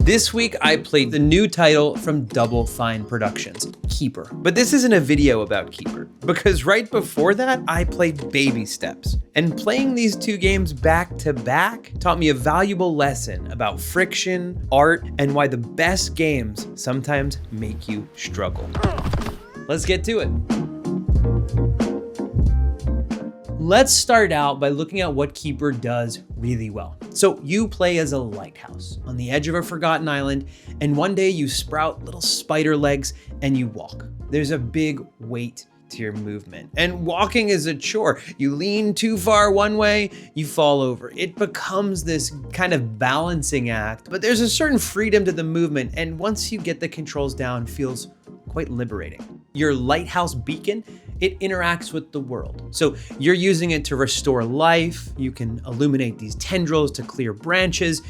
This week, I played the new title from Double Fine Productions, Keeper. But this isn't a video about Keeper, because right before that, I played Baby Steps. And playing these two games back to back taught me a valuable lesson about friction, art, and why the best games sometimes make you struggle. Let's get to it. Let's start out by looking at what Keeper does really well. So you play as a lighthouse on the edge of a forgotten island, and one day you sprout little spider legs and you walk. There's a big weight to your movement, and walking is a chore. You lean too far one way, you fall over. It becomes this kind of balancing act, but there's a certain freedom to the movement, and once you get the controls down, it feels quite liberating. Your lighthouse beacon, it interacts with the world. So you're using it to restore life. You can illuminate these tendrils to clear branches.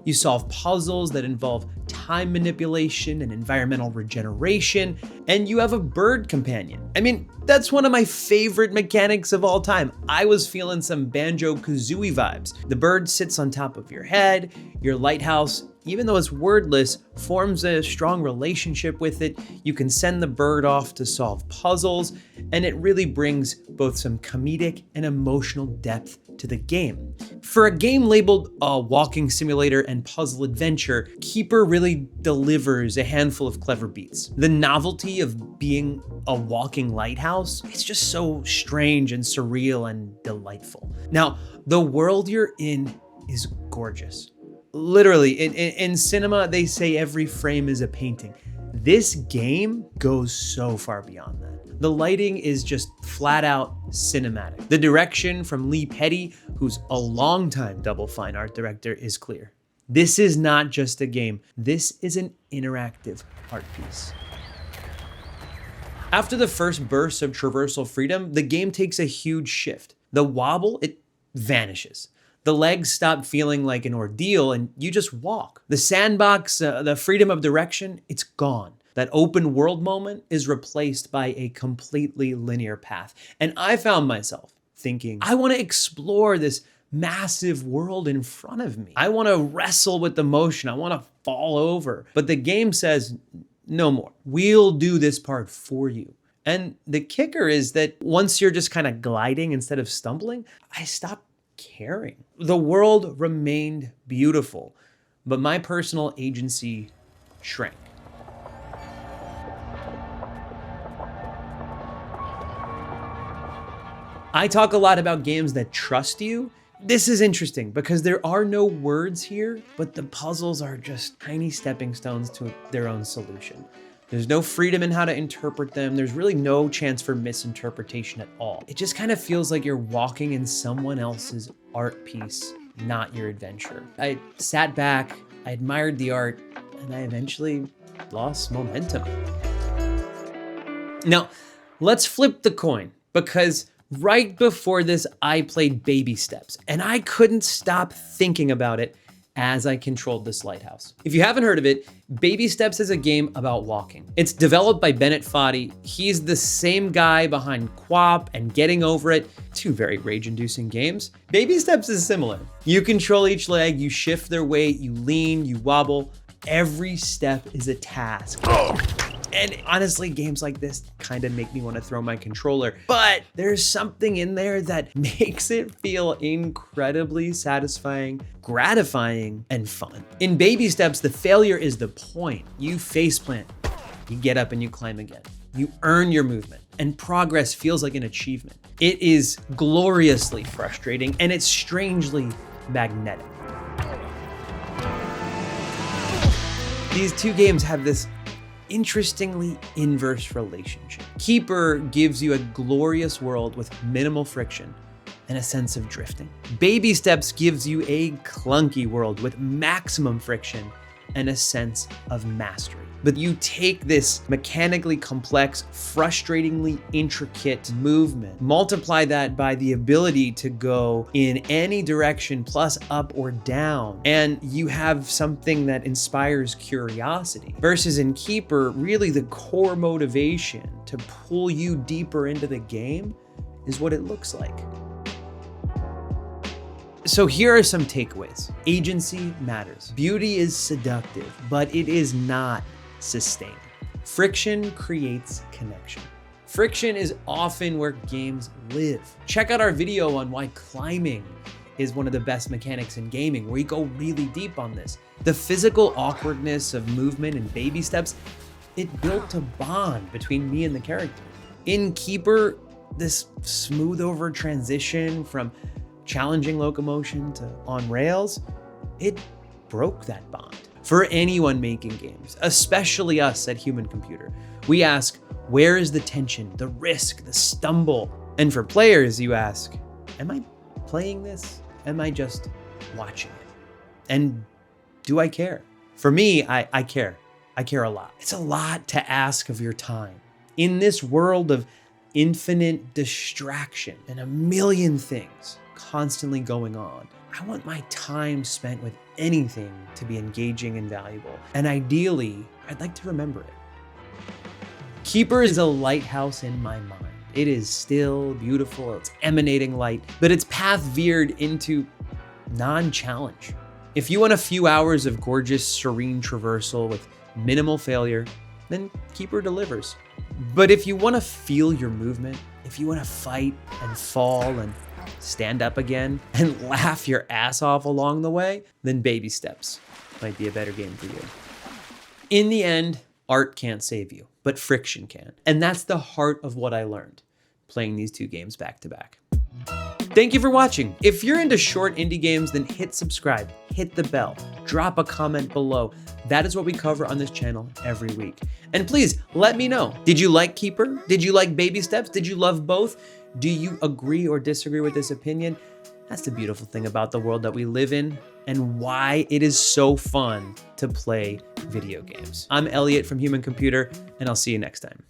You solve puzzles that involve time manipulation and environmental regeneration. And you have a bird companion. I mean, that's one of my favorite mechanics of all time. I was feeling some Banjo-Kazooie vibes. The bird sits on top of your head. Your lighthouse, even though it's wordless, forms a strong relationship with it. You can send the bird off to solve puzzles, and it really brings both some comedic and emotional depth to the game. For a game labeled a walking simulator and puzzle adventure, Keeper really delivers a handful of clever beats. The novelty of being a walking lighthouse, it's just so strange and surreal and delightful. Now, the world you're in is gorgeous. Literally, in cinema, they say every frame is a painting. This game goes so far beyond that. The lighting is just flat out cinematic. The direction from Lee Petty, who's a longtime Double Fine art director, is clear. This is not just a game. This is an interactive art piece. After the first burst of traversal freedom, the game takes a huge shift. The wobble, it vanishes. The legs stop feeling like an ordeal and you just walk. The sandbox, the freedom of direction, it's gone. That open world moment is replaced by a completely linear path. And I found myself thinking, I want to explore this massive world in front of me. I want to wrestle with the motion. I want to fall over. But the game says, no more. We'll do this part for you. And the kicker is that once you're just kind of gliding instead of stumbling, I stopped caring. The world remained beautiful, but my personal agency shrank. I talk a lot about games that trust you. This is interesting because there are no words here, but the puzzles are just tiny stepping stones to their own solution. There's no freedom in how to interpret them. There's really no chance for misinterpretation at all. It just kind of feels like you're walking in someone else's art piece, not your adventure. I sat back, I admired the art, and I eventually lost momentum. Now, let's flip the coin, because right before this, I played Baby Steps, and I couldn't stop thinking about it as I controlled this lighthouse. If you haven't heard of it, Baby Steps is a game about walking. It's developed by Bennett Foddy. He's the same guy behind Quap and Getting Over It, two very rage-inducing games. Baby Steps is similar. You control each leg, you shift their weight, you lean, you wobble. Every step is a task. And honestly, games like this kind of make me want to throw my controller, but there's something in there that makes it feel incredibly satisfying, gratifying, and fun. In Baby Steps, the failure is the point. You faceplant, you get up and you climb again. You earn your movement, and progress feels like an achievement. It is gloriously frustrating, and it's strangely magnetic. These two games have this interestingly inverse relationship. Keeper gives you a glorious world with minimal friction and a sense of drifting. Baby Steps gives you a clunky world with maximum friction and a sense of mastery. But you take this mechanically complex, frustratingly intricate movement, multiply that by the ability to go in any direction plus up or down, and you have something that inspires curiosity. Versus in Keeper, really the core motivation to pull you deeper into the game is what it looks like. So here are some takeaways. Agency matters. Beauty is seductive, but it is not sustaining. Friction creates connection. Friction is often where games live. Check out our video on why climbing is one of the best mechanics in gaming, where we go really deep on this. The physical awkwardness of movement and baby steps, it built a bond between me and the character. In Keeper, this smooth over transition from challenging locomotion to on rails, it broke that bond. For anyone making games, especially us at Human Computer, we ask, where is the tension, the risk, the stumble? And for players, you ask, am I playing this? Am I just watching it? And do I care? For me, I care. I care a lot. It's a lot to ask of your time. In this world of infinite distraction and a million things constantly going on, I want my time spent with anything to be engaging and valuable. And ideally, I'd like to remember it. Keeper is a lighthouse in my mind. It is still beautiful, it's emanating light, but its path veered into non-challenge. If you want a few hours of gorgeous, serene traversal with minimal failure, then Keeper delivers. But if you want to feel your movement, if you want to fight and fall and stand up again and laugh your ass off along the way, then Baby Steps might be a better game for you. In the end, art can't save you, but friction can. And that's the heart of what I learned playing these two games back to back. Thank you for watching. If you're into short indie games, then hit subscribe, hit the bell, drop a comment below. That is what we cover on this channel every week. And please let me know, did you like Keeper? Did you like Baby Steps? Did you love both? Do you agree or disagree with this opinion? That's the beautiful thing about the world that we live in and why it is so fun to play video games. I'm Elliot from Human Computer, and I'll see you next time.